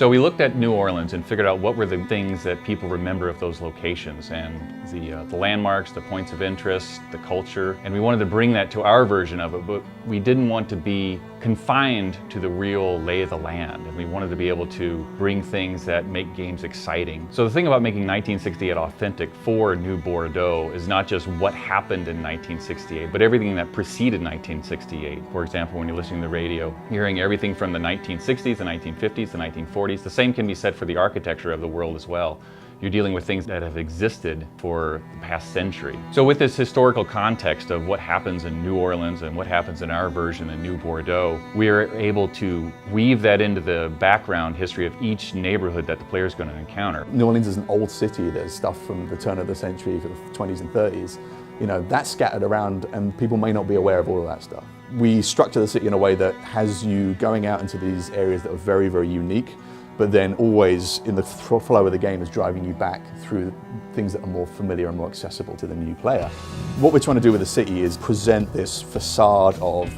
So we looked at New Orleans and figured out what were the things that people remember of those locations, and the landmarks, the points of interest, the culture, and we wanted to bring that to our version of it, but we didn't want to be confined to the real lay of the land, and we wanted to be able to bring things that make games exciting. So the thing about making 1968 authentic for New Bordeaux is not just what happened in 1968, but everything that preceded 1968. For example, when you're listening to the radio, you're hearing everything from the 1960s, the 1950s, the 1940s. The same can be said for the architecture of the world as well. You're dealing with things that have existed for the past century. So with this historical context of what happens in New Orleans and what happens in our version in New Bordeaux, we are able to weave that into the background history of each neighborhood that the player is going to encounter. New Orleans is an old city. There's stuff from the turn of the century, for the 20s and 30s. You know, that's scattered around and people may not be aware of all of that stuff. We structure the city in a way that has you going out into these areas that are very, very unique, but then always in the flow of the game is driving you back through things that are more familiar and more accessible to the new player. What we're trying to do with the city is present this facade of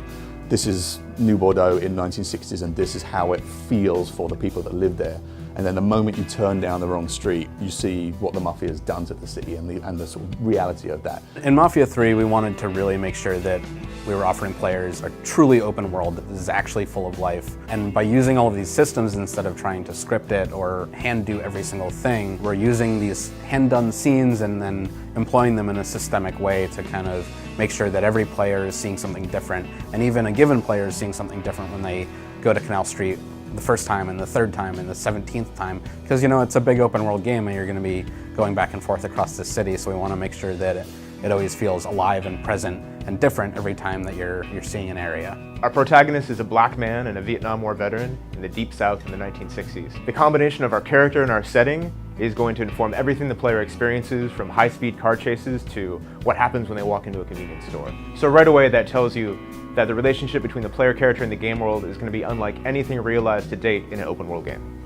this is New Bordeaux in 1960s and this is how it feels for the people that live there. And then the moment you turn down the wrong street, you see what the Mafia has done to the city and the sort of reality of that. In Mafia 3, we wanted to really make sure that we were offering players a truly open world that is actually full of life. And by using all of these systems, instead of trying to script it or hand do every single thing, we're using these hand-done scenes and then employing them in a systemic way to kind of make sure that every player is seeing something different. And even a given player is seeing something different when they go to Canal Street the first time and the third time and the 17th time, because you know it's a big open world game and you're going to be going back and forth across the city, so we want to make sure that it always feels alive and present and different every time that you're seeing an area. Our protagonist is a black man and a Vietnam War veteran in the Deep South in the 1960s. The combination of our character and our setting is going to inform everything the player experiences, from high-speed car chases to what happens when they walk into a convenience store. So right away that tells you that the relationship between the player character and the game world is going to be unlike anything realized to date in an open world game.